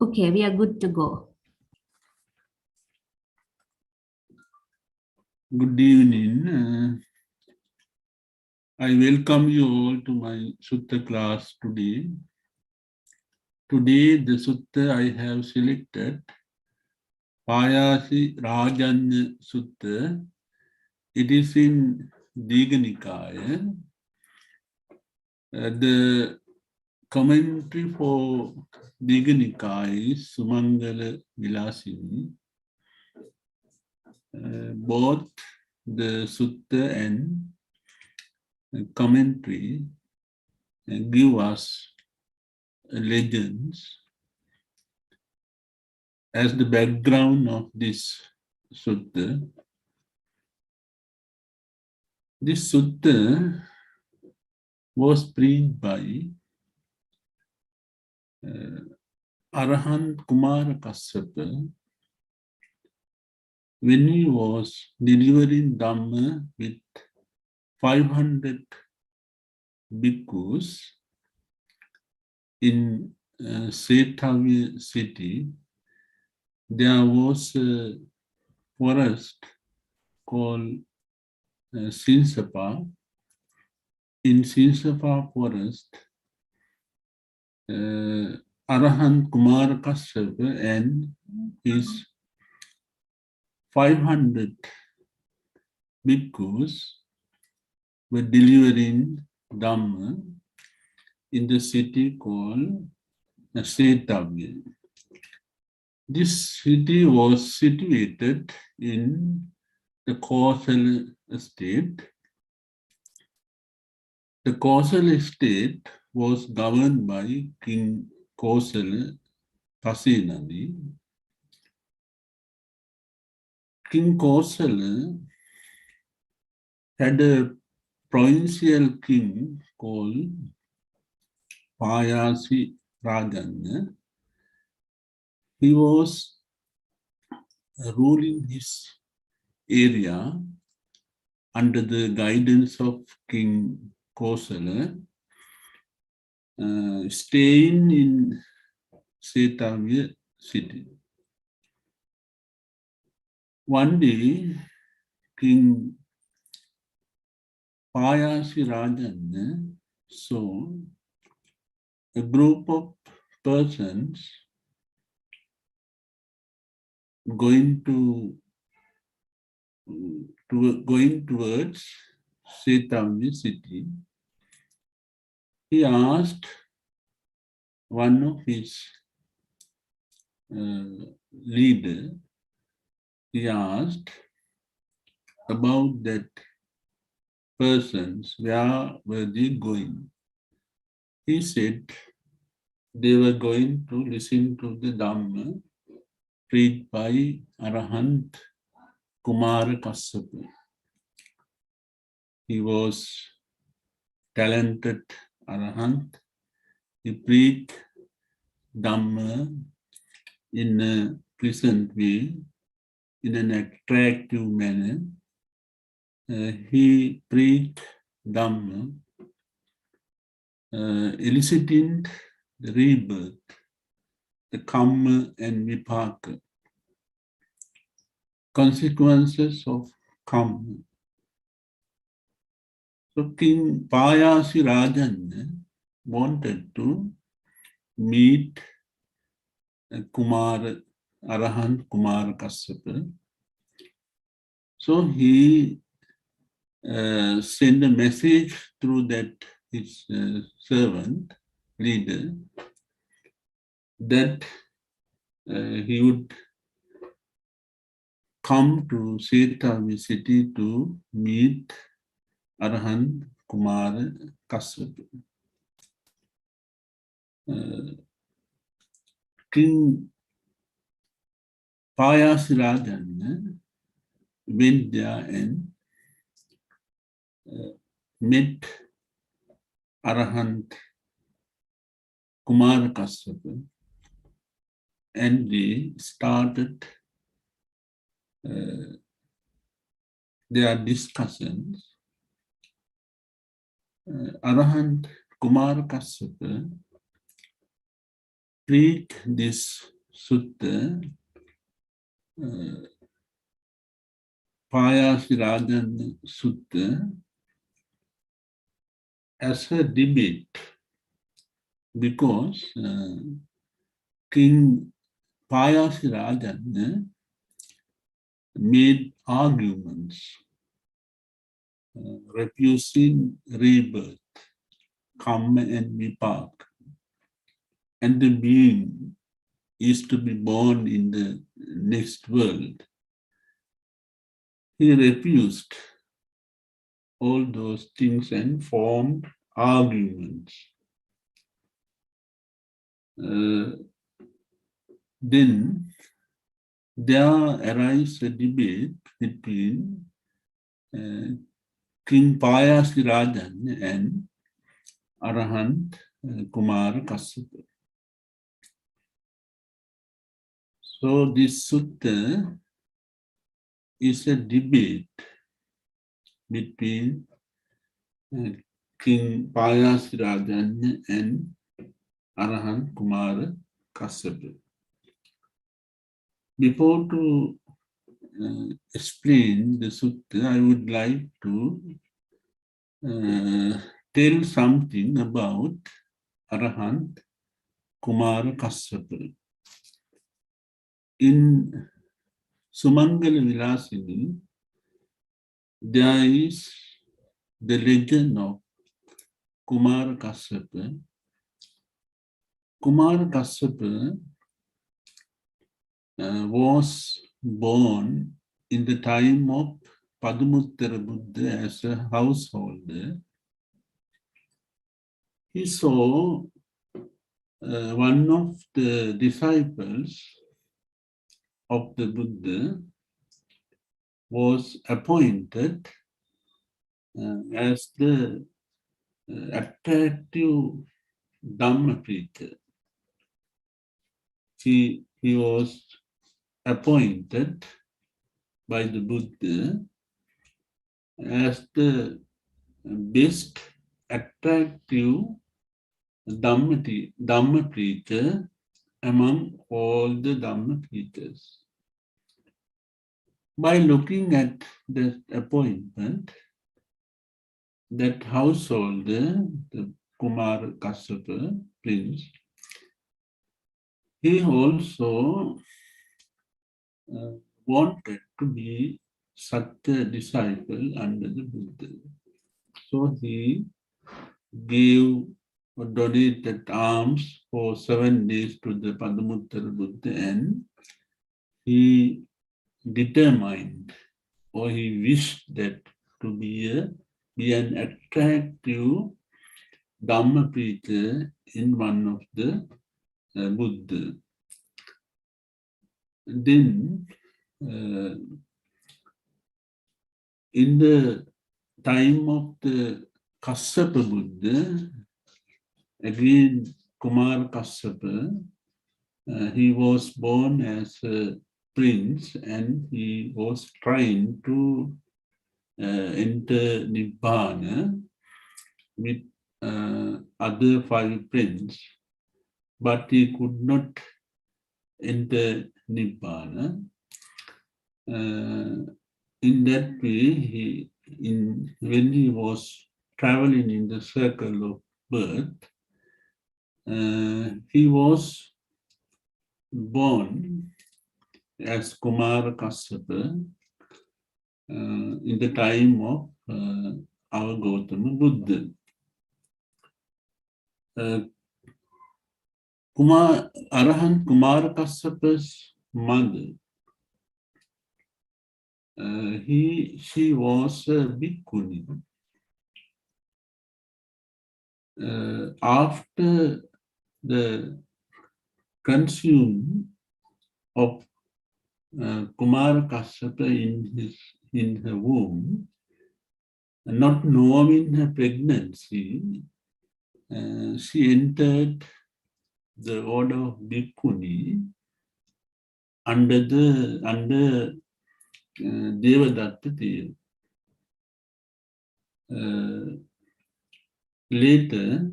Okay, we are good to go. Good evening. I welcome you all to my Sutta class today. Today, the Sutta I have selected, Payasi Rajanya Sutta. It is in Digha Nikaya. The commentary for Digha Nikaya is Sumangala Vilasini. Both the Sutta and commentary give us legends as the background of this sutta. This sutta was preached by Arahant Kumara Kassapa when he was delivering Dhamma with 500 bhikkhus in Sethavya city. There was a forest called Sinsapa. In Sinsapa forest, Arahant Kumara Kassapa and his 500 bhikkhus were delivering Dhamma in the city called Sethavya. This city was situated in the Kosala estate. The Kosala estate was governed by King Kosala Pasenadi. King Kosala had a provincial king called Payasi Rajanya. He was ruling his area under the guidance of King Kosala, staying in Sethavya city. One day, King Payasi Rajanya saw a group of persons going towards Sethavya city. He asked one of his leader. He asked about that persons, where were they going? He said they were going to listen to the Dhamma preached by Arahant Kumara Kassapa. He was talented Arahant. He preached Dhamma in a pleasant way, in an attractive manner. He preached Dhamma, eliciting the rebirth, the karma and vipaka, consequences of karma. So King Payasi Rajanya wanted to meet Arahant Kumara Kassapa. So he sent a message through that his servant, leader, that he would come to Sethavya city to meet Arahant Kumara Kassapa. King Payasi Rajanya went there and met Arahant Kumara Kassapa, and they started their discussions. Arahant Kumara Kassapa preached this Sutta, Payasirajan Sutta, as a debate because King Payasirajan made arguments refusing rebirth, karma and vipak, and the being is to be born in the next world. He refused all those things and formed arguments. Then there arises a debate between King Payasirajan and Arahant Kumara Kassapa. So this sutta is a debate between King Payasirajan and Arahant Kumara Kassapa. Before to explain the sutta, I would like to tell something about Arahant Kumara Kassapa. In Sumangala Vilasini, there is the legend of Kumara Kassapa. Kumara Kassapa was born in the time of Padumuttara Buddha as a householder. He saw one of the disciples of the Buddha was appointed as the attractive Dhamma preacher. He was appointed by the Buddha as the best attractive Dhamma preacher among all the Dhamma preachers. By looking at the appointment, that householder, the Kumara Kassapa prince, he also wanted to be such a disciple under the Buddha. So he gave or donated alms for 7 days to the Padumuttara Buddha, and he determined or he wished that to be an attractive Dhamma preacher in one of the Buddha. Then in the time of the Kassapa Buddha, again Kumara Kassapa, he was born as a prince and he was trying to enter Nibbana with other 5 princes, but he could not enter Nibbana. In that way, when he was traveling in the circle of birth, he was born as Kumara Kassapa in the time of our Gautama Buddha. Arahant Kumara Kassapa's mother, she was a bhikkhuni. After the consume of Kumara Kassapa in her womb, not knowing her pregnancy, she entered the order of bhikkhuni under Devadatta Thera. Later,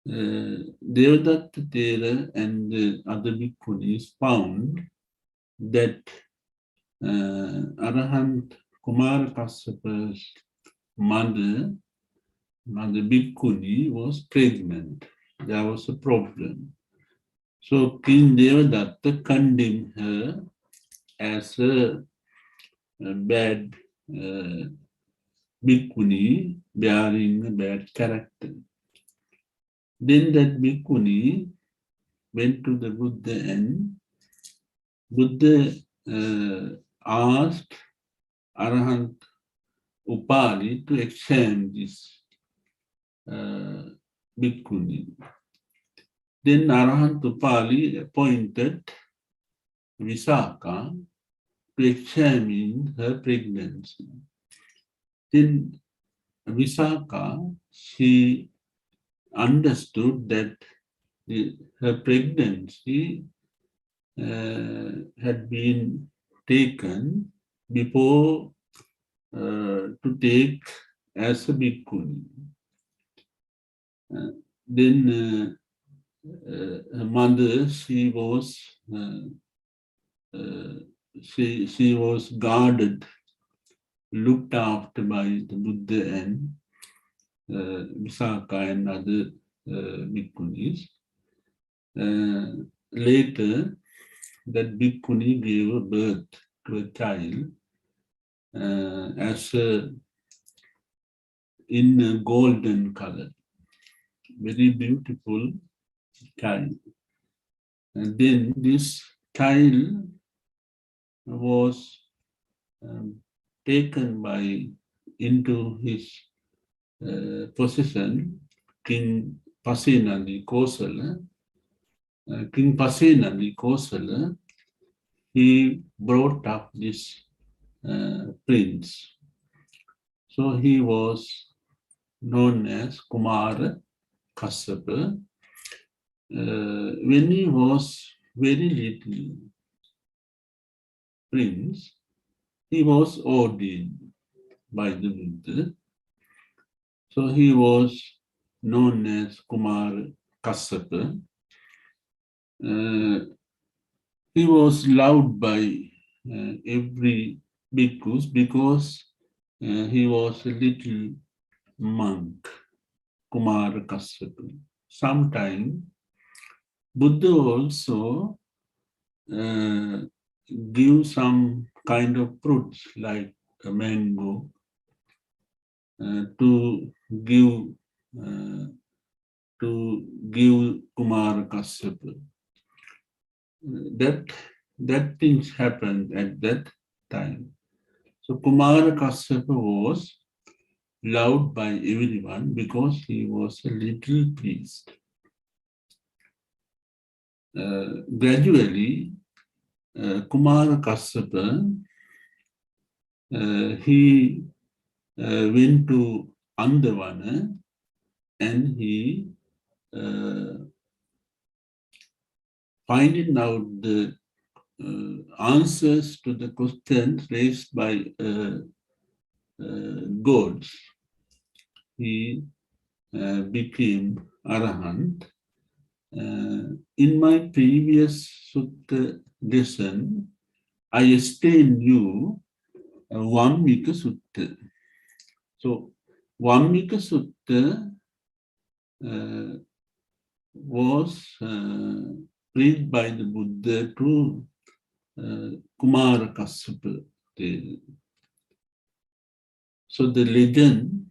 Devadatta Thera and the other bhikkhunis found that Arahant Kumara Kassapa's mother bhikkhuni was pregnant. There was a problem. So King Devadatta condemned her as a bad bhikkhuni bearing a bad character. Then that bhikkhuni went to the Buddha and Buddha asked Arahant Upali to examine this bhikkhuni. Then Arahant Upali appointed Visakha to examine her pregnancy. Then Visakha, she understood that her pregnancy had been taken before to take as a bhikkhuni. Then her mother, she was guarded, looked after by the Buddha and Visakha and other bhikkhunis. Later, that bhikkhuni gave a birth to a child in a golden color, very beautiful child. And then this child was taken into his possession, King Pasenadi Kosala. King Pasenadi Kosala, he brought up this prince. So he was known as Kumara Kassapa. When he was very little prince, he was ordained by the Buddha. So he was known as Kumara Kassapa. He was loved by every bhikkhus because he was a little monk, Kumara Kassapa. Sometimes Buddha also give some kind of fruits like a mango to give Kumara Kassapa. That things happened at that time. So Kumara Kassapa was loved by everyone because he was a little priest. Gradually, Kumara Kassapa, he went to Andavana and he finding out the answers to the questions raised by gods. He became Arahant. In my previous Sutta lesson, I explained you Vammika Sutta. So, Vammika Sutta was read by the Buddha to Kumara Kassapa. So the legend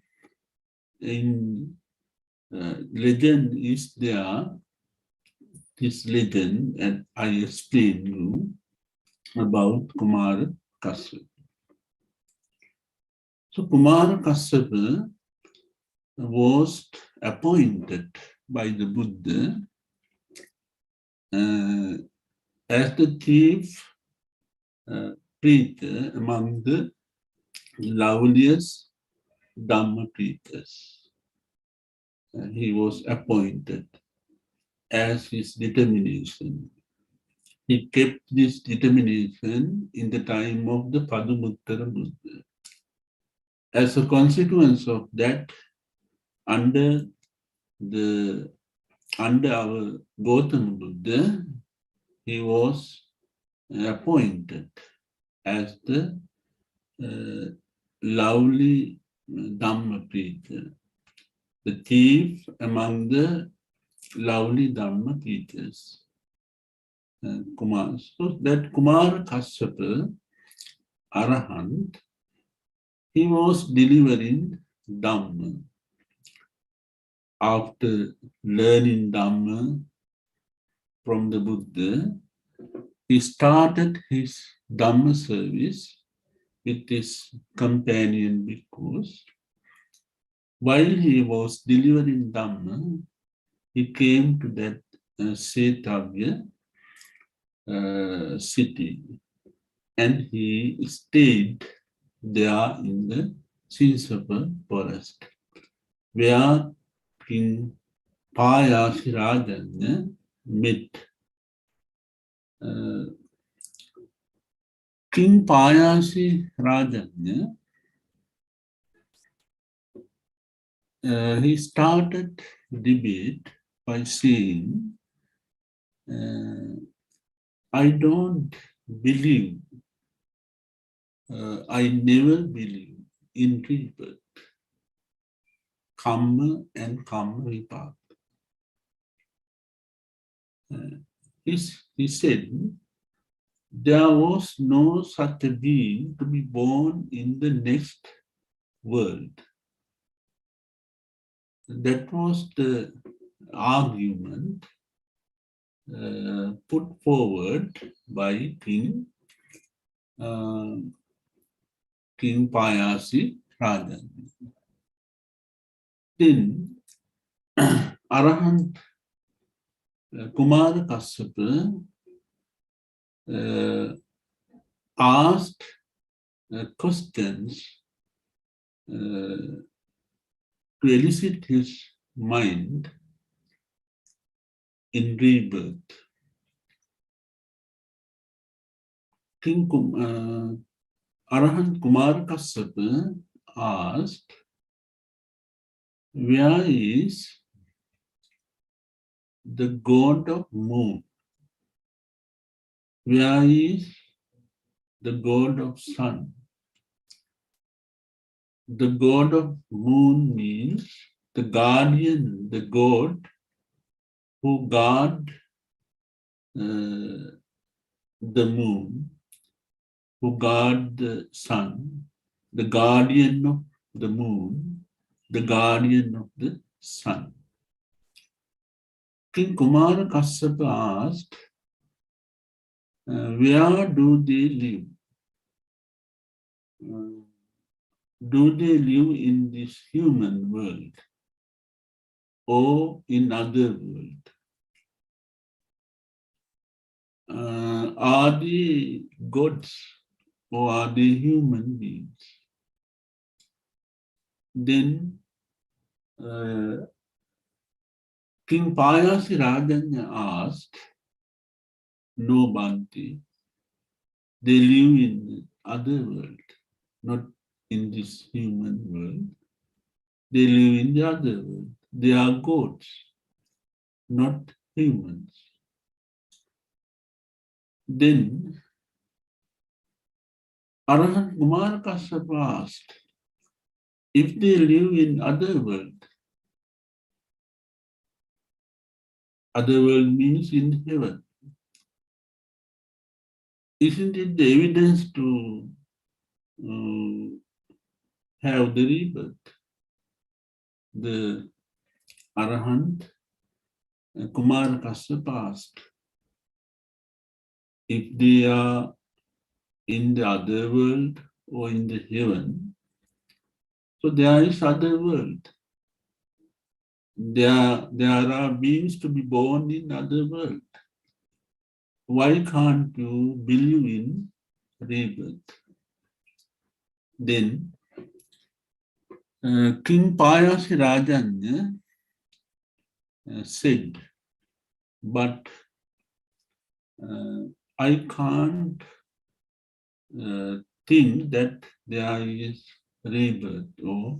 is there. This legend, and I explain you about Kumara Kassapa. So Kumara Kassapa was appointed by the Buddha as the chief preacher among the loveliest Dhamma preachers. He was appointed as his determination. He kept this determination in the time of the Padumuttara Buddha. As a consequence of that, under the under our Gautama Buddha, he was appointed as the lovely Dhamma preacher, the chief among the lovely Dhamma preachers. Kumar. So that Kumara Kassapa, Arahant, he was delivering Dhamma. After learning Dhamma from the Buddha, he started his Dhamma service with his companion bhikkhus. While he was delivering Dhamma, he came to that Setavya city, and he stayed there in the Sinsapa forest, where King Payasirajanya met. King Payasirajanya, he started debate by saying, I don't believe, I never believe in rebirth, karma and karma vipak. He said, there was no such a being to be born in the next world. That was the argument put forward by King Payasi Rajan. Then Arahant Kumara Kassapa asked questions to elicit his mind in rebirth. King Arahant Kumara Kassapa asked, where is the god of moon? Where is the god of sun? The god of moon means the guardian, the god who guard the moon, who guard the sun, the guardian of the moon, the guardian of the sun. King Kumara Kassapa asked, where do they live? Do they live in this human world or in other world? Are they gods or are they human beings? Then King Payasi Rajanya asked, no Bhante, they live in other world, not in this human world. They live in the other world. They are gods, not humans. Then Arahant Kumara Kassapa asked, if they live in other world means in heaven, isn't it the evidence to have the rebirth? The Arahant Kumara Kassapa asked, if they are in the other world or in the heaven, so there is other world. There are beings to be born in other world. Why can't you believe in rebirth? Then King Payasi Rajanya said, but I can't think that there is rebirth or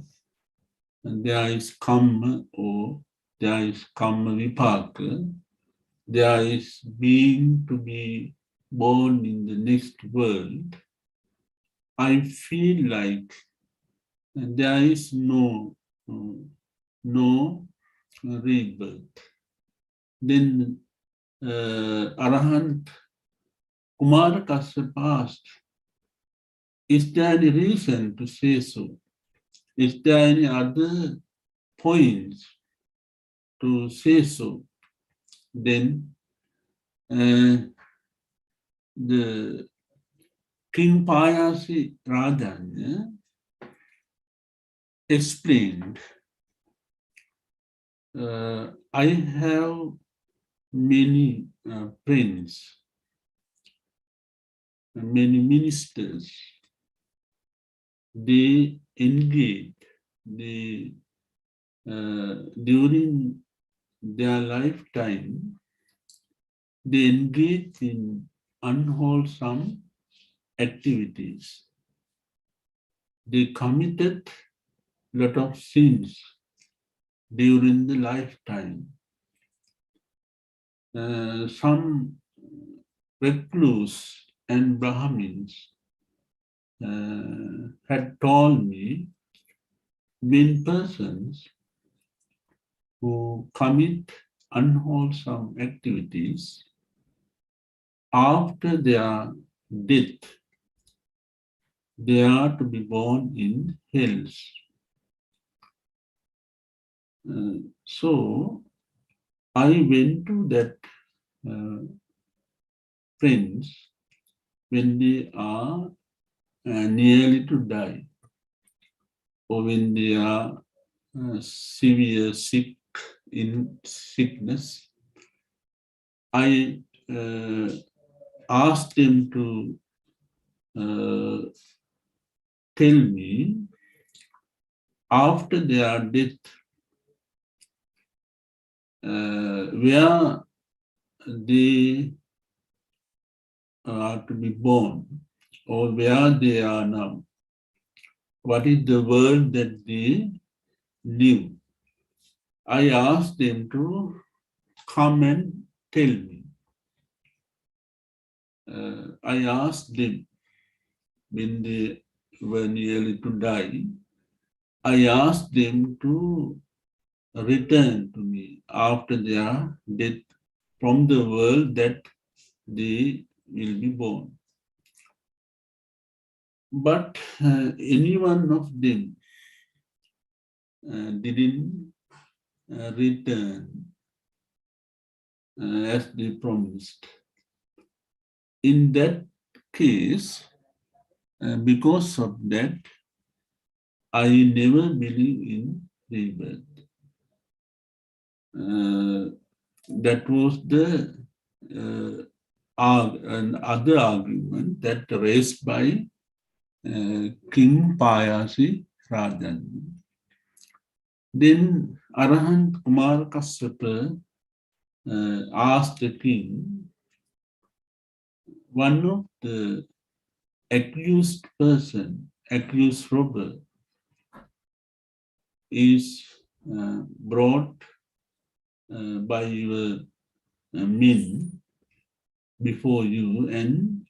there is karma or there is karma vipaka, there is being to be born in the next world, I feel like there is no rebirth. Then Arahant Kumara Kasyapa asked, is there any reason to say so? Is there any other points to say so? Then the King Payasi Rajan explained, I have many friends, many ministers. They engage, during their lifetime, they engage in unwholesome activities. They committed a lot of sins during the lifetime. Some recluse and Brahmins had told me when persons who commit unwholesome activities after their death, they are to be born in hells. So I went to that friends when they are nearly to die, or when they are severe sick in sickness. I asked them to tell me after their death where they are to be born, or where they are now. What is the world that they live? I asked them to come and tell me. I asked them when they were nearly to die, I asked them to return to me after their death from the world that they will be born. But any one of them didn't return as they promised. In that case, because of that, I never believe in rebirth. That was the another argument that raised by King Payasi Rajan. Then Arahant Kumar Kasyapa asked the king, one of the accused person, accused robber, is brought by your men before you, and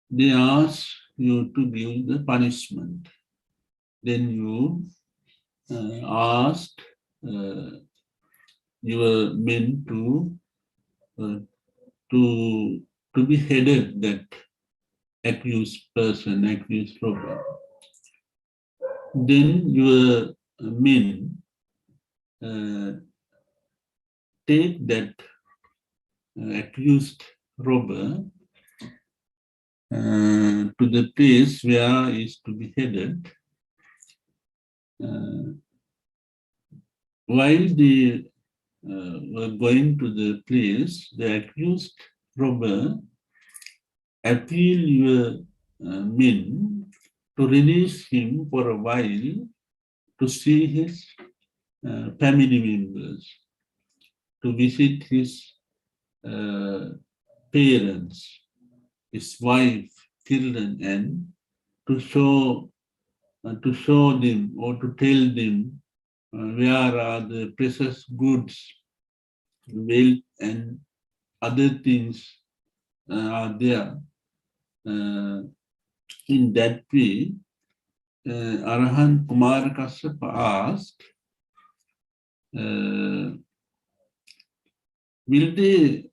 they ask you to give the punishment. Then you asked your men to be headed that accused person, accused robber. Then your men take that accused robber to the place where he is to be headed. While they were going to the place, the accused robber appeal your men to release him for a while to see his family members, to visit his parents, his wife, children, and to show to show them or to tell them where are the precious goods, wealth, and other things are there. In that way, Arahant Kumarakassapa asked, will they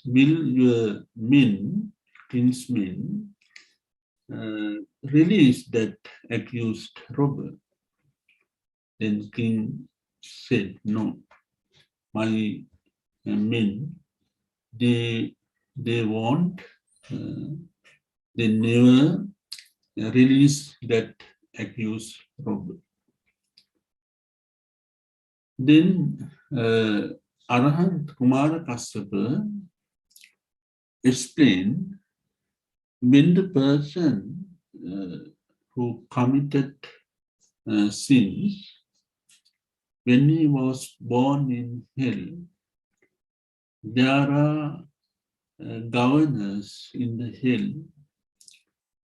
will your men, kinsmen, release that accused robber? Then king said, no, my men, they won't, they never release that accused robber. Then Arahant Kumara Kassapa explained, when the person who committed sins, when he was born in hell, there are governors in the hell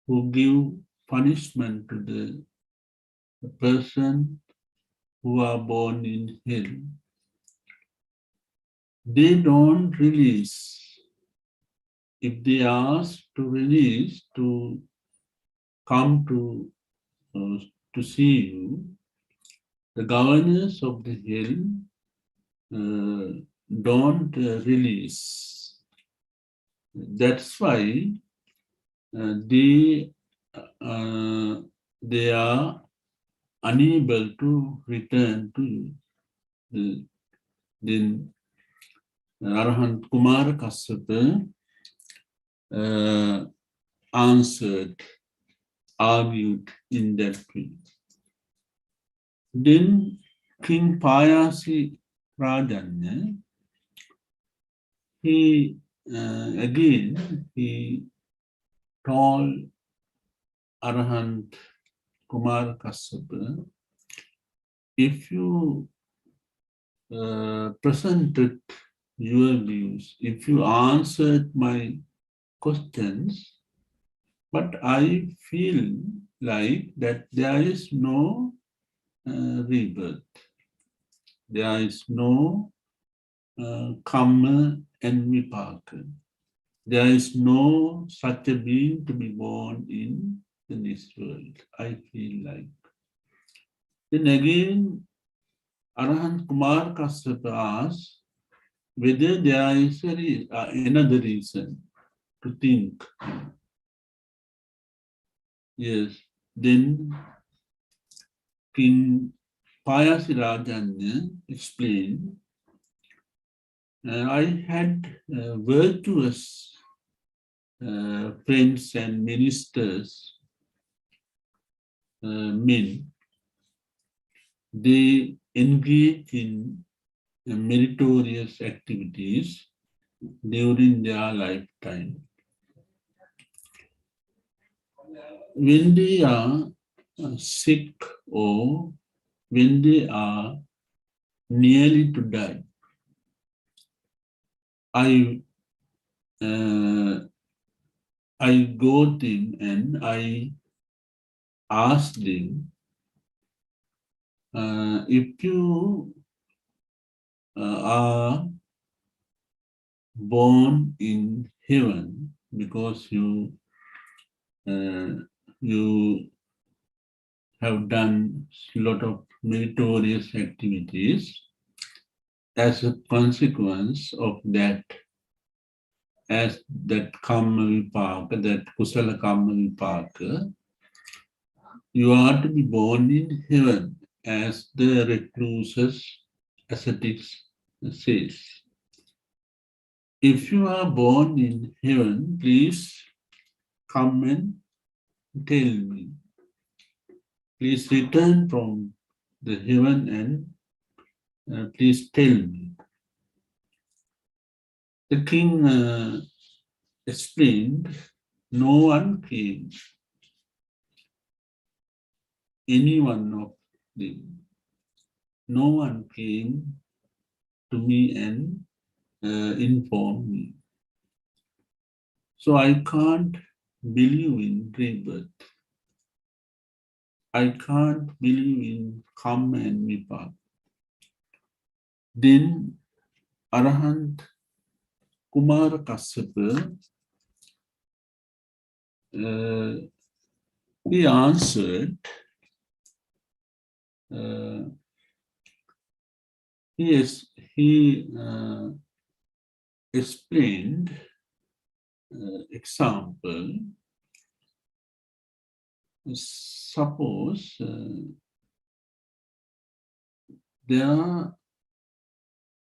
who give punishment to the person who are born in hell. They don't release. If they ask to release, to come to see you, the governors of the hell don't release. That's why they are unable to return to you. Then Arahant Kumara Kassapa answered, argued in that way. Then King Payasi Rajanya, he told Arahant Kumar Kassapa, if you presented your views, if you answered my questions, but I feel like that there is no rebirth. There is no karma and vipaka. There is no such a being to be born in the next world, I feel like. Then again, Arahant Kumar Kassapa asked whether there is another reason to think. Yes, then King Payasirajanya explained, I had virtuous friends and ministers, men. They engage in meritorious activities during their lifetime. When they are sick or when they are nearly to die, I go them and I ask them, if you are born in heaven because you have done a lot of meritorious activities, as a consequence of that, as that karma vipaka, that kusala karma vipaka, you are to be born in heaven, as the recluses, ascetics says. If you are born in heaven, please come and tell me. Please return from the heaven and please tell me. The king explained, no one came, any one of them. No one came to me and informed me. So I can't believe in rebirth. I can't believe in karma and vipaka. Then Arahant Kumara Kassapa, he answered, he explained example. Suppose there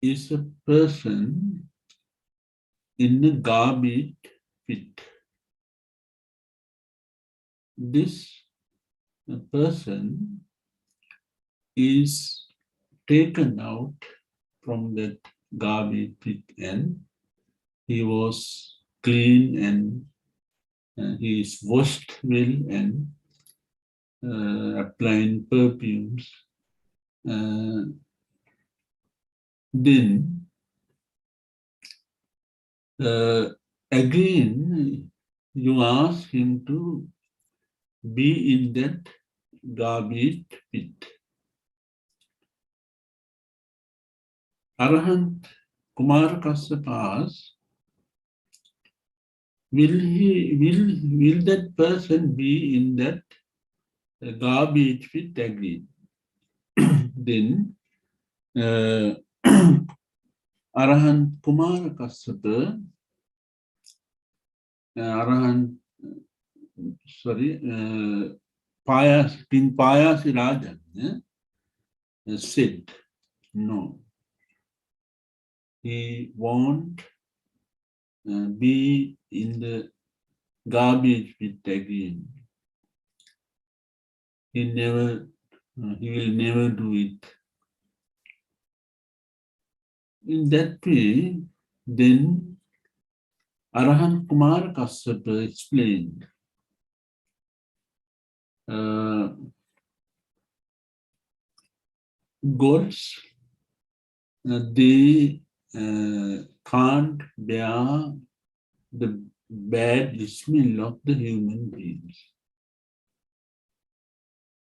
is a person in a garbage pit. This person is taken out from that garbage pit and he was clean and he is washed well and applying perfumes. Then again you ask him to be in that garbage pit. Arahant Kumara Kassapa asks, will that person be in that garbage pit again? Then Arahant Kumara Kassapa, Arahant, King Payasi Rajan said, no, he won't be in the garbage pit again. He will never do it. In that way, then Arahant Kumara Kassapa explained, gods, they can't bear the bad smell of the human beings.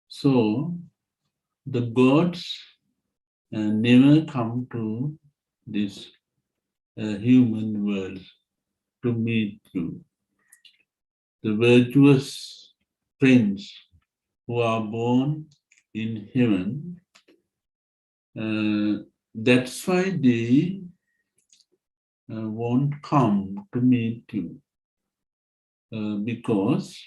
So the gods never come to this human world to meet you. The virtuous friends who are born in heaven, that's why they won't come to meet you, because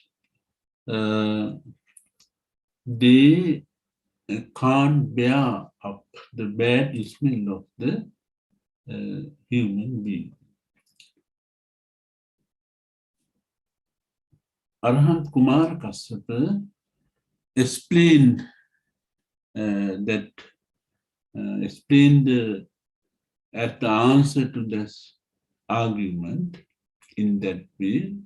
they can't bear up the bad smell of the human being. Arahant Kumara Kassapa explained as the answer to this argument in that way.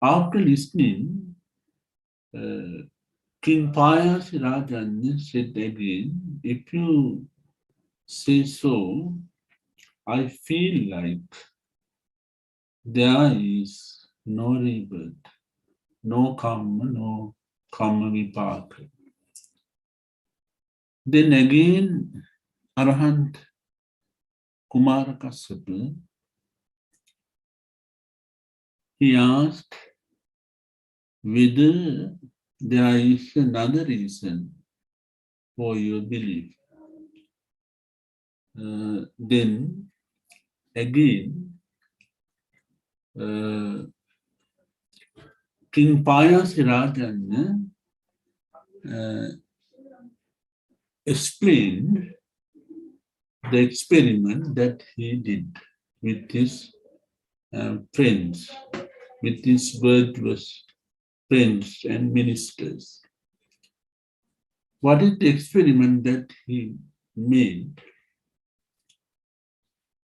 After listening, King Payasi Rajan said again, if you say so, I feel like there is no rebirth, no karma vipaka. Then again, Arahant Kumara Kassapa, he asked whether there is another reason for your belief. Then again, King Payasi Rajan explained the experiment that he did with his friends, with his virtuous friends and ministers. What is the experiment that he made?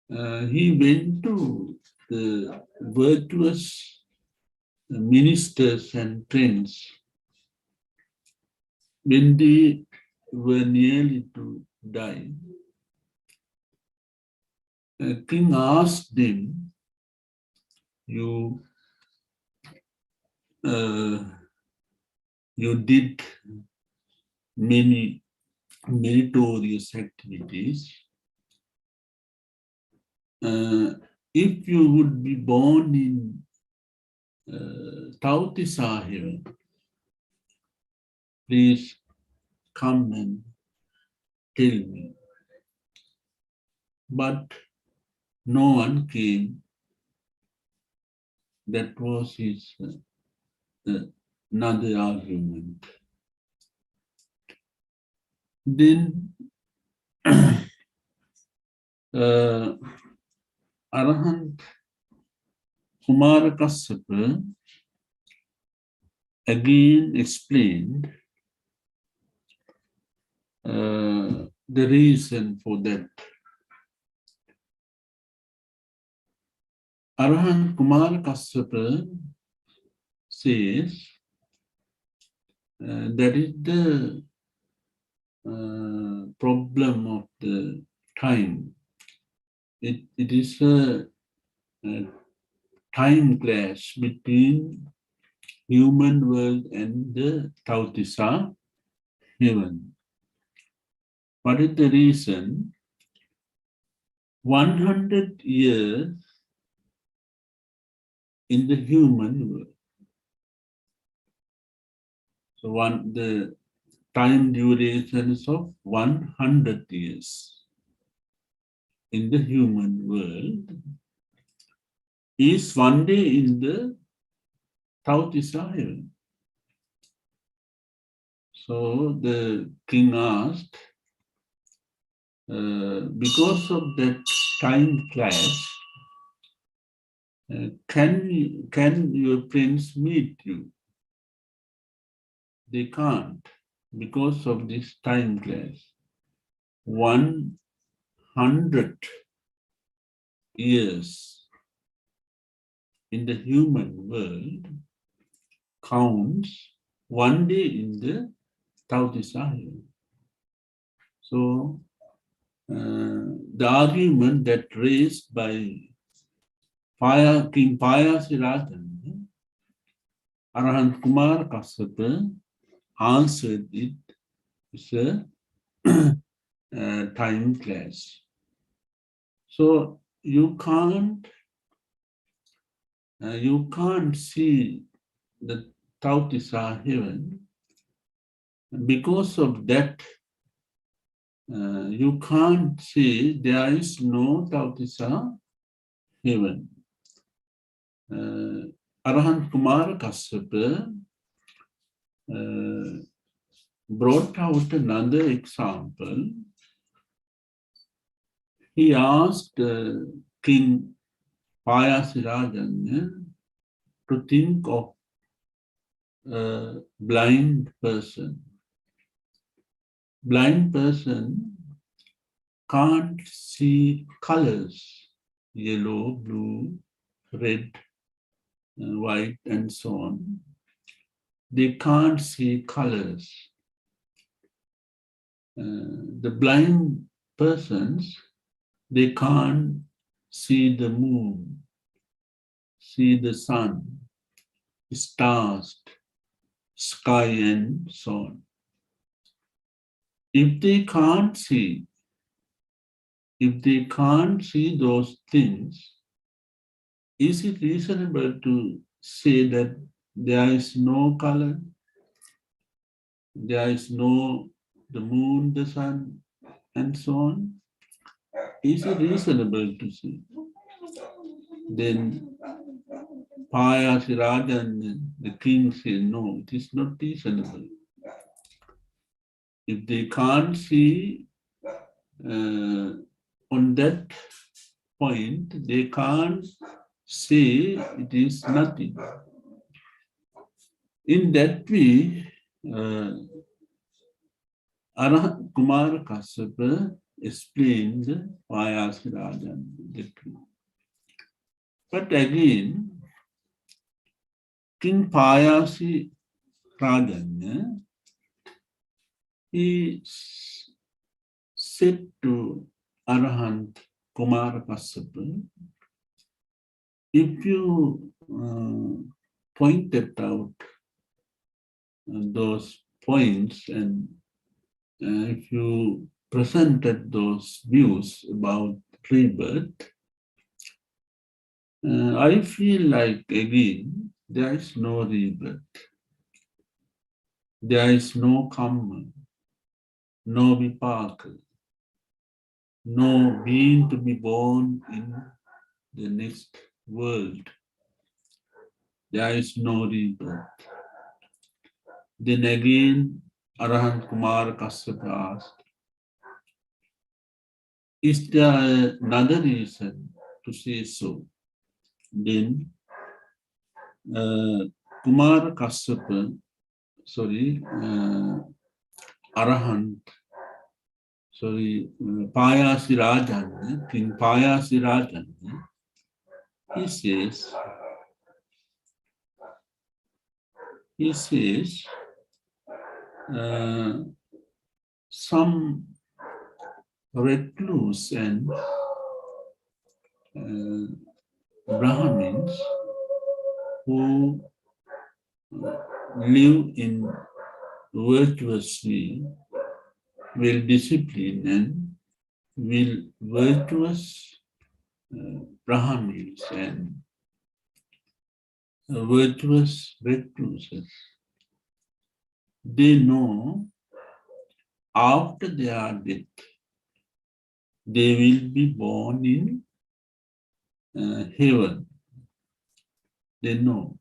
He went to the virtuous ministers and friends when they were nearly to die. King asked them, you you did many meritorious activities. If you would be born in Tautisa here, please come and tell me. But no one came. That was his another argument. Then Arahant Kumara Kassapa again explained the reason for that. Arahant Kumara Kassapa says that is the problem of the time. It is a time clash between human world and the Tautisa heaven. What is the reason? 100 years in the human world. So the time duration is of 100 years in the human world is one day in the Tautisa heaven. So the king asked, because of that time clash, can your prince meet you? They can't because of this time clash. 100 years in the human world counts one day in the Tautisa heaven. So the argument that raised by King Payasirajan, Arahant Kumar Kassapa answered it. It's a time clash. So you can't see the Tautisa heaven. Because of that, you can't see there is no Tautisa heaven. Arahant Kumar Kassapa brought out another example. He asked King Payasirajan to think of a blind person. Blind person can't see colors, yellow, blue, red, white, and so on. They can't see colors. The blind persons, they can't see the moon, see the sun, stars, sky, and so on. If they can't see those things, is it reasonable to say that there is no color, there is no the moon, the sun, and so on? Is it reasonable to say? Then Payasirajan, the king, said, no, it is not reasonable. If they can't see on that point, they can't say it is nothing. In that way, Arahant Kumar Kassapa explained Payasirajan decree. But again, King Payasirajan, he said to Arahant Kumar Kassapa, if you pointed out those points, and if you presented those views about rebirth, I feel like again there is no rebirth, there is no karma, no vipaka, no being to be born in the next world. There is no rebirth. Then again, Arahant Kumar Kasyapa asked, is there another reason to say so? Then Kumar Kasyapa, Arahant, Payasi Rajan, King Payasi Rajan, he says, some recluse and Brahmins who live in virtuous way will discipline and will virtuous Brahmins and virtuous recluses. They know after their death, they will be born in heaven. They know.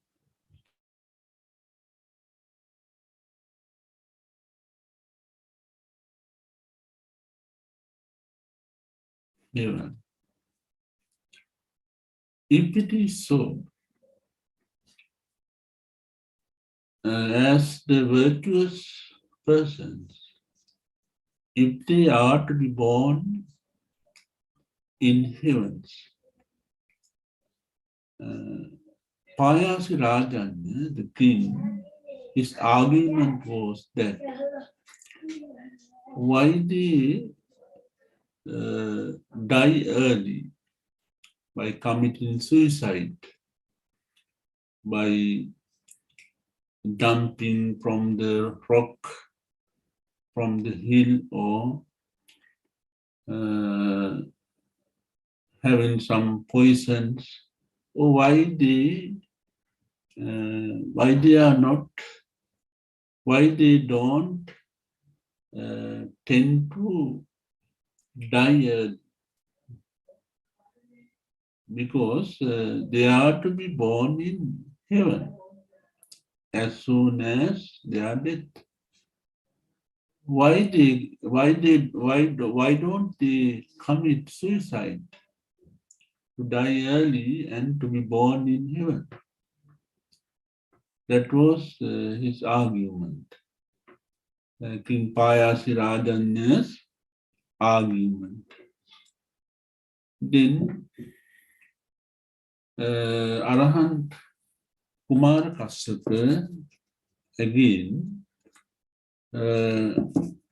Heaven. If it is so, as the virtuous persons, if they are to be born in heavens, Payasi Rajan, the king, his argument was that why they die early by committing suicide, by jumping from the rock, from the hill, or having some poisons, or why they don't tend to die early, because they are to be born in heaven as soon as they are dead. Why don't they commit suicide to die early and to be born in heaven? That was his argument. King Payasi Rajanya's argument. Then Arahant Kumar Kasyapa again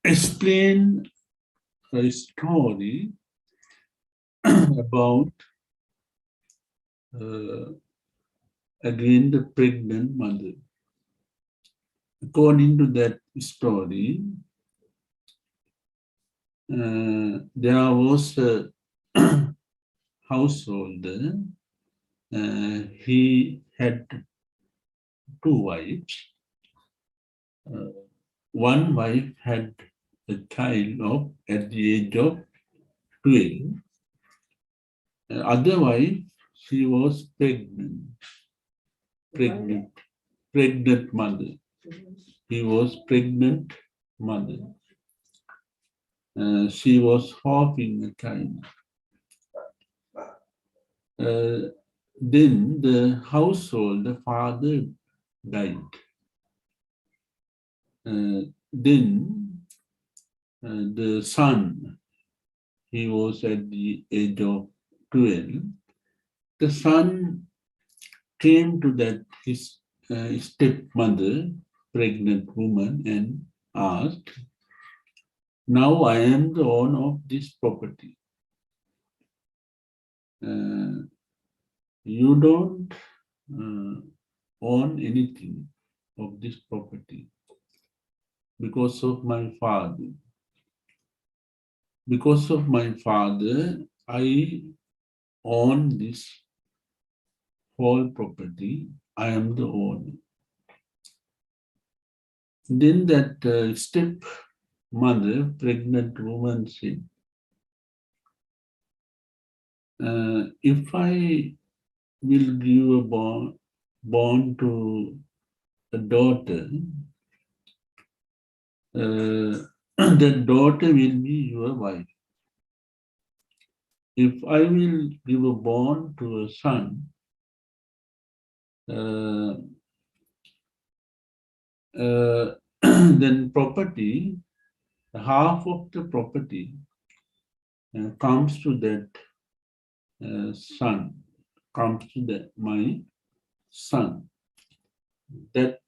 explained a story about again the pregnant mother. According to that story, there was a householder. He had two wives. One wife had a child at the age of 12. Other wife, she was pregnant mother. He was pregnant mother. She was having a child. Then the household, the father died. Then the son, he was at the age of 12. The son came to that his stepmother, pregnant woman, and asked, now I am the owner of this property. You don't own anything of this property. because of my father. Because of my father, I own this whole property. I am the owner. Then that step mother, pregnant woman said, if I will give a born to a daughter, that daughter will be your wife. If I will give a born to a son, then property, half of the property comes to that son, comes to my son. That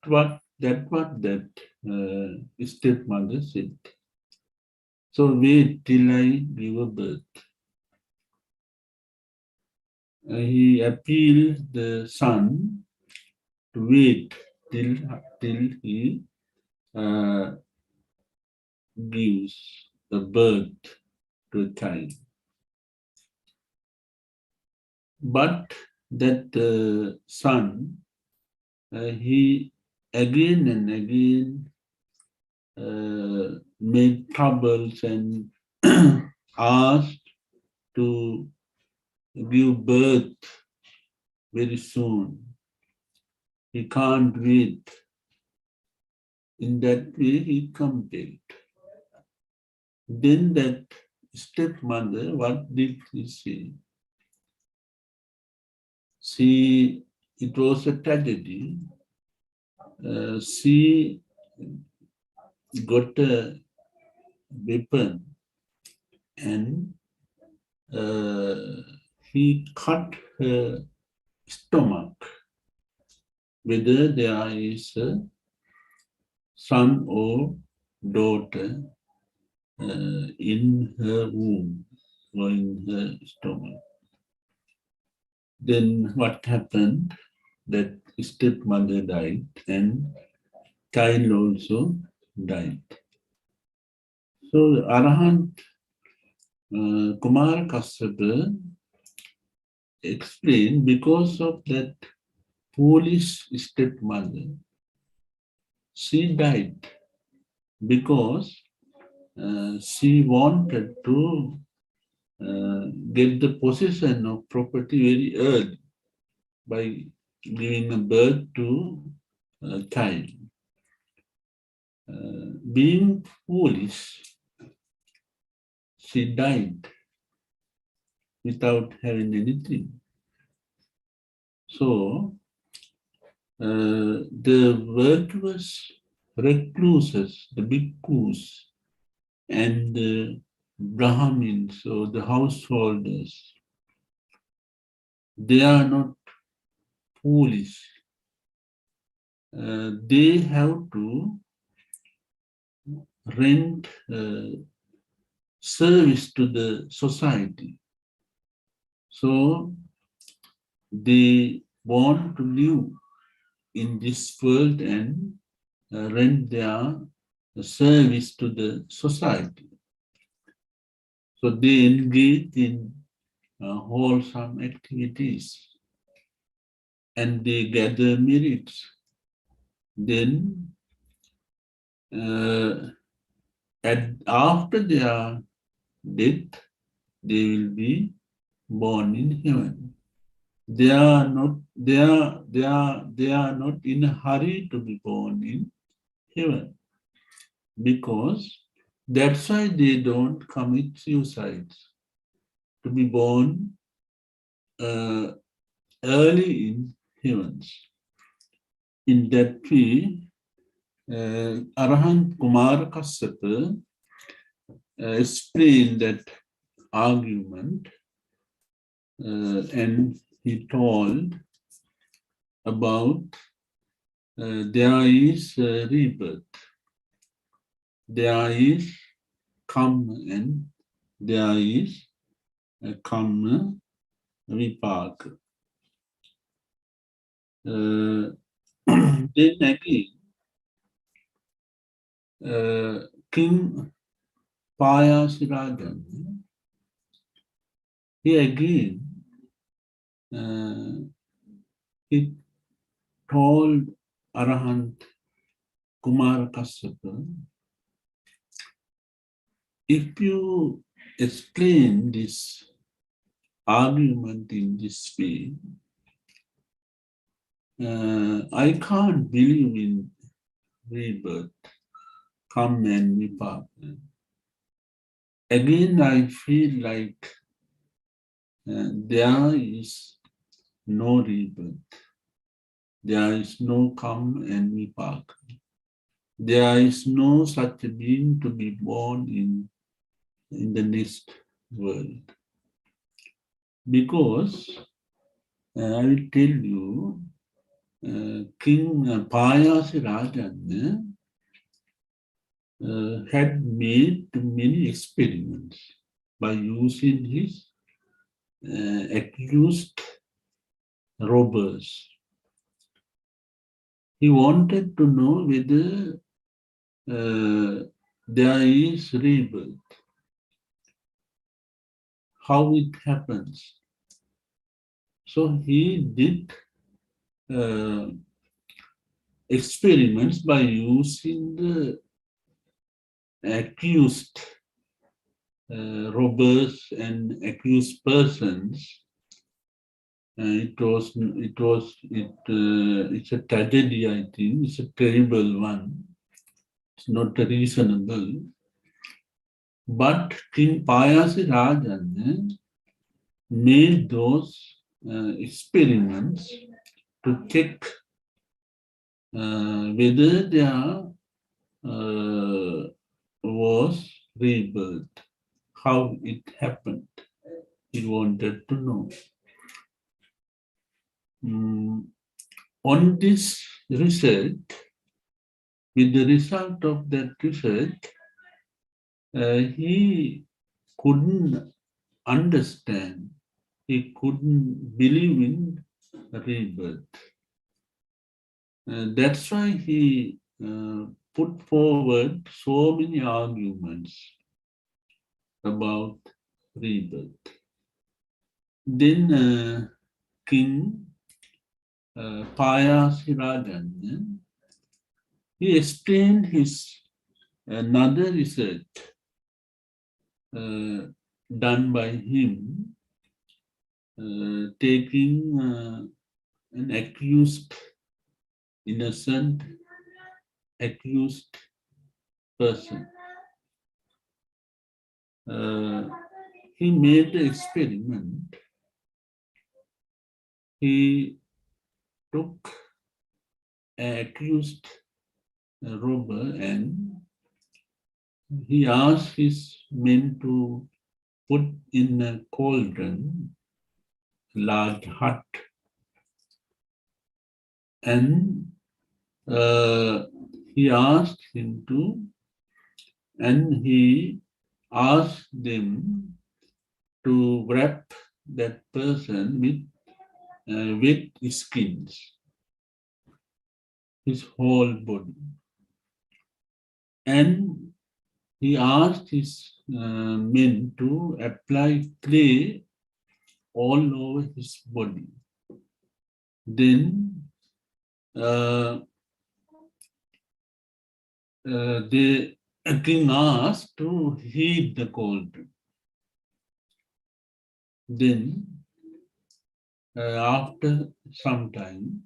stepmother said. So wait till I give a birth. He appealed the son to wait till he uh, gives the birth to a child. But that son, he again and again made troubles and asked to give birth very soon. He can't wait. In that way, he compelled. Then that stepmother, what did she say? It was a tragedy. She got a weapon and he cut her stomach, whether there is a son or daughter in her womb or in her stomach. Then what happened? That stepmother died and child also died. So Arahant Kumar Kassapa explained because of that foolish stepmother, she died because she wanted to get the possession of property very early by giving a birth to a child. Being foolish, she died without having anything. So, the virtuous recluses, the bhikkhus, and the Brahmins or the householders, they are not foolish. They have to rent service to the society. So they want to live in this world and rent their service to the society. So they engage in wholesome activities and they gather merits. Then after their death, they will be born in heaven. They are not in a hurry to be born in heaven, because that's why they don't commit suicides, to be born early in heavens. In that way, Arahant Kumar Kassapa explained that argument, and he told about there is rebirth, there is karma, and there is karma vipaka. Then again, King Payasirajan, he again he told Arahant Kumar Kasyapa, if you explain this argument in this way, I can't believe in rebirth, come and vipak. Again, I feel like there is no rebirth. There is no come and vipak. There is no such a being to be born in the next world. Because I will tell you, King Payasi Rajan had made many experiments by using his accused robbers. He wanted to know whether there is rebirth, how it happens. So he did experiments by using the accused robbers and accused persons. It's a tragedy, I think. It's a terrible one. It's not reasonable. But King Payasi Rajan made those experiments to check whether there was rebirth, how it happened. He wanted to know. On this research, with the result of that research, he couldn't understand, he couldn't believe in rebirth. That's why he put forward so many arguments about rebirth. Then King Payasirajan, he explained his another research done by him, taking an accused, innocent, accused person. He made the experiment. He took an accused robber and he asked his men to put in a cauldron, large hut, and he asked him to, and he asked them to wrap that person with wet skins, his whole body. And he asked his men to apply clay all over his body. Then the king asked to heat the cauldron. Then, after some time,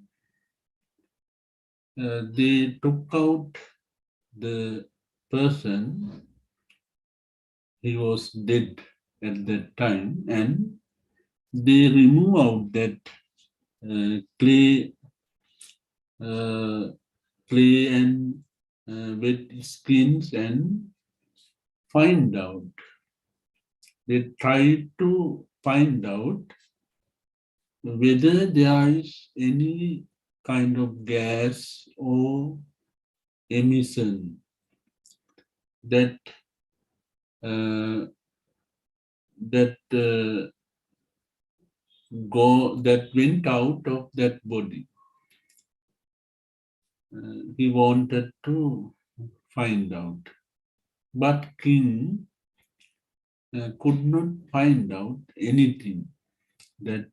they took out the person. He was dead at that time, and they remove out that clay and wet skins and find out. They try to find out whether there is any kind of gas or emission that that went out of that body. He wanted to find out. But king could not find out anything that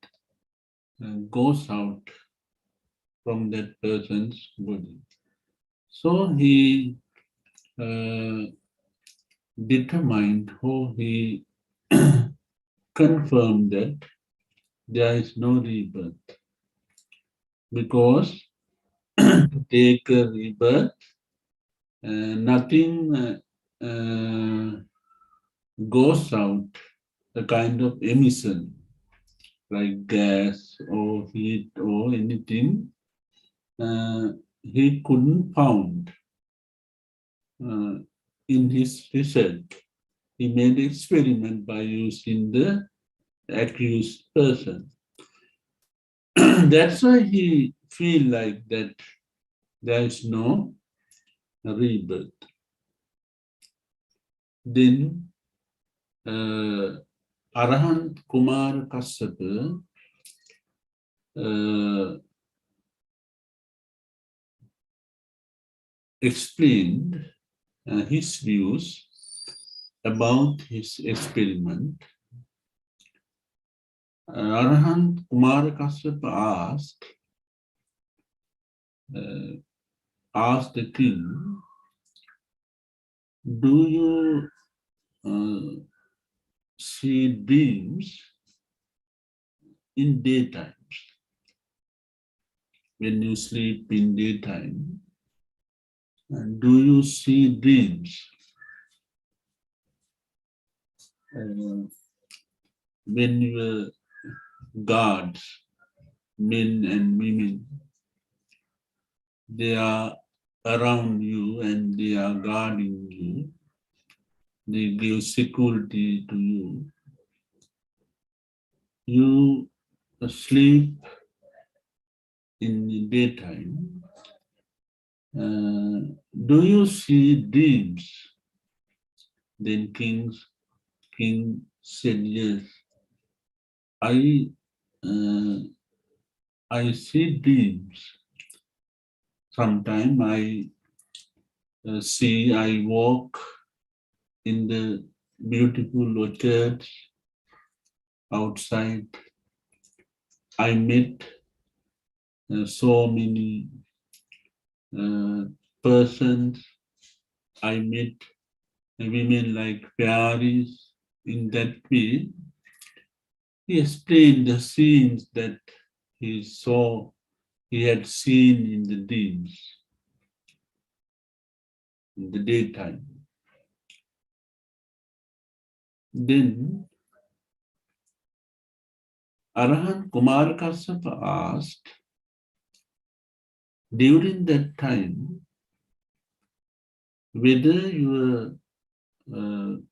goes out from that person's body. So he uh, determined, or he confirmed that there is no rebirth, because to take a rebirth, nothing goes out, a kind of emission like gas or heat or anything, he couldn't found uh, in his research. He made experiment by using the accused person. That's why he feel like that there is no rebirth. Then Arahant Kumar Kassapa explained his views about his experiment. Arahant Kumar Kassapa asked the king, do you see dreams in daytime? When you sleep in daytime, do you see dreams? When your gods, men and women, they are around you and they are guarding you, they give security to you. You sleep in the daytime. Do you see dreams? Then king said, yes, I see dreams. Sometimes I walk in the beautiful orchards outside. I met so many persons. I met women like fairies. In that way, he explained the scenes that he saw, he had seen in the dreams, in the daytime. Then Arahant Kumar Kassapa asked, during that time, whether your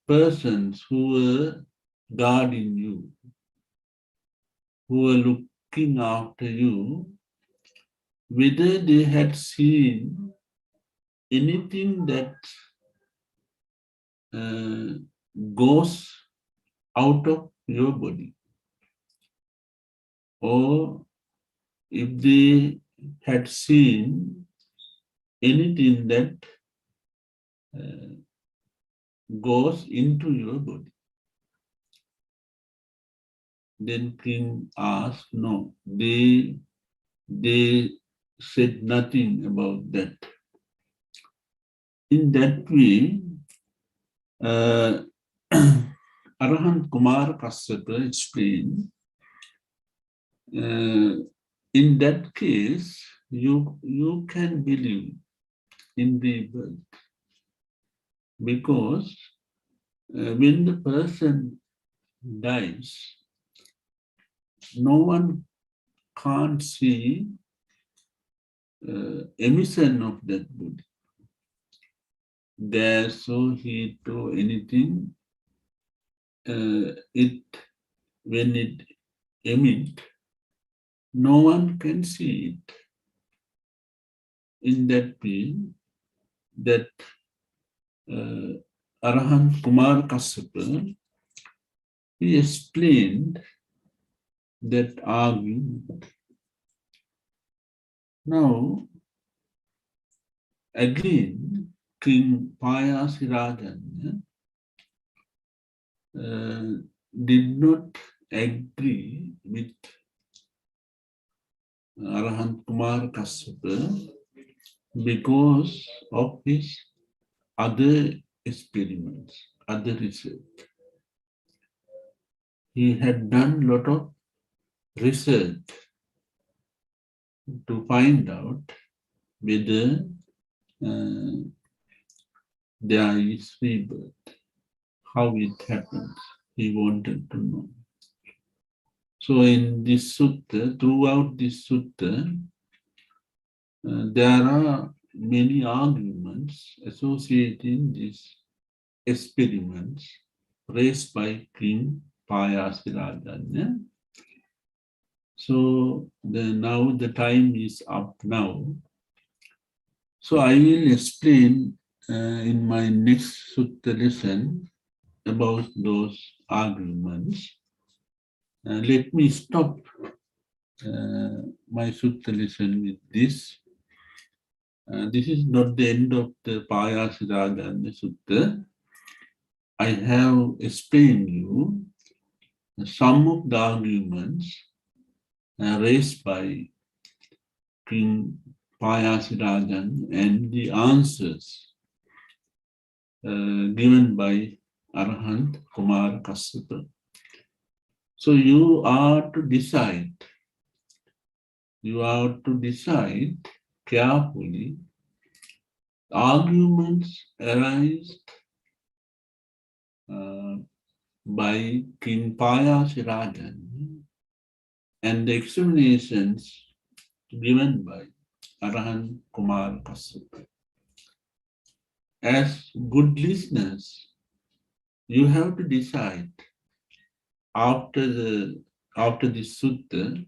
persons who were guarding you, who were looking after you, whether they had seen anything that goes out of your body, or if they had seen anything that goes into your body. Then king asked, no, they said nothing about that. In that way, Arahant Kumar Kassapa explained, in that case, you can believe in rebirth, because when the person dies, no one can't see emission of that body. Gas or heat or anything, when it emits, no one can see it. In that way, that Arahant Kumar Kassapa, he explained that argument. Now, again, King Payasirajan did not agree with Arahant Kumar Kashyapa because of his other experiments, other research. He had done a lot of research to find out whether there is rebirth, how it happens. He wanted to know. So in this sutta, throughout this sutta, there are many arguments associating these experiments raised by King Payasirajan. So now the time is up now. So I will explain in my next sutta lesson about those arguments. Let me stop my sutta lesson with this. This is not the end of the Payasirajan Sutta. I have explained you some of the arguments raised by King Payasirajan and the answers given by Arahant Kumar Kashyapa. So you are to decide carefully arguments arised by King Payasirajan and the explanations given by Arahant Kumar Kashyapa. As good listeners, you have to decide after this sutta,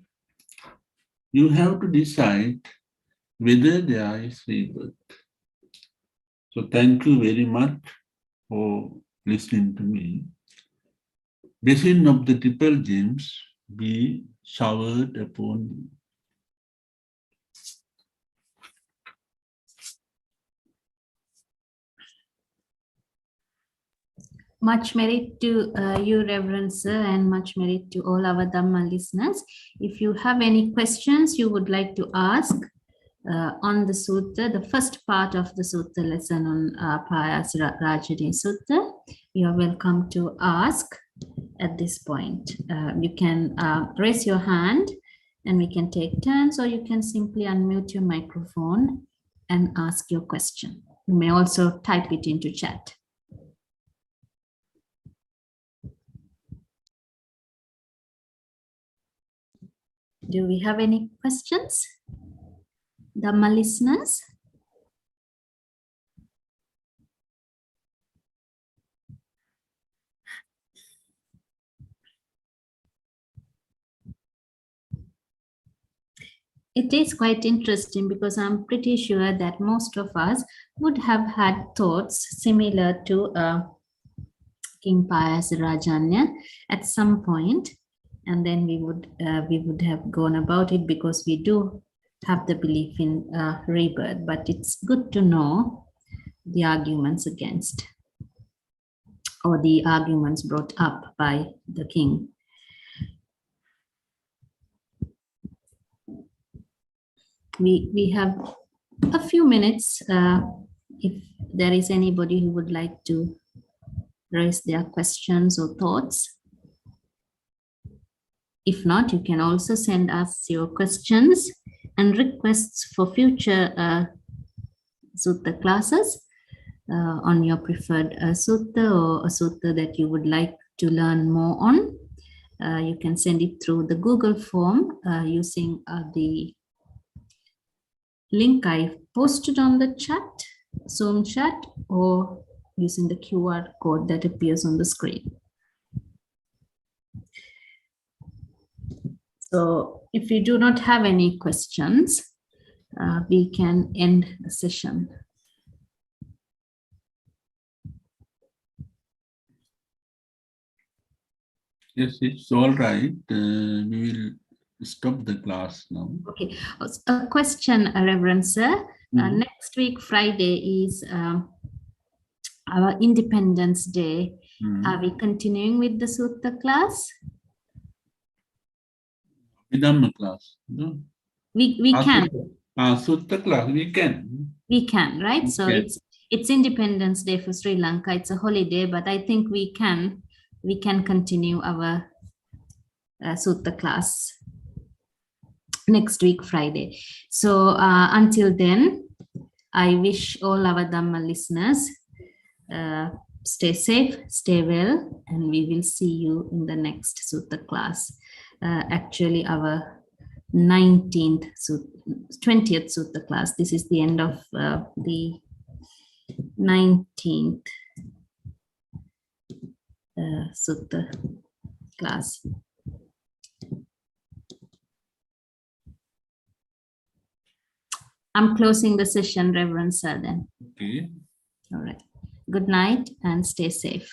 you have to decide whether there is rebirth. So thank you very much for listening to me. Blessing of the triple gems be showered upon you. Much merit to you, Reverend Sir, and much merit to all our Dhamma listeners. If you have any questions you would like to ask on the sutta, the first part of the sutta lesson on Payasirajani Sutta, you are welcome to ask at this point. You can raise your hand and we can take turns, or you can simply unmute your microphone and ask your question. You may also type it into chat. Do we have any questions? Dhamma listeners? It is quite interesting because I'm pretty sure that most of us would have had thoughts similar to King Payasirajanya at some point, and then we would have gone about it because we do have the belief in rebirth. But it's good to know the arguments against, or the arguments brought up by the king. We have a few minutes if there is anybody who would like to raise their questions or thoughts. If not, you can also send us your questions and requests for future sutta classes on your preferred sutta, or a sutta that you would like to learn more on. You can send it through the Google form using the link I posted on the chat, Zoom chat, or using the QR code that appears on the screen. So if we do not have any questions, we can end the session. Yes, it's all right. We will stop the class now. Okay. A question, Reverend Sir. Next week, Friday, is our Independence Day. Hmm. Are we continuing with the Sutta class? Dhamma class. No? We can. Sutta class, we can. We can, right? We So can. it's Independence Day for Sri Lanka. It's a holiday, but I think we can continue our Sutta class next week, Friday. So until then, I wish all our Dhamma listeners stay safe, stay well, and we will see you in the next Sutta class. Actually, our 19th, 20th Sutta class. This is the end of the 19th Sutta class. I'm closing the session, Reverend Sir, then. Okay. All right. Good night and stay safe.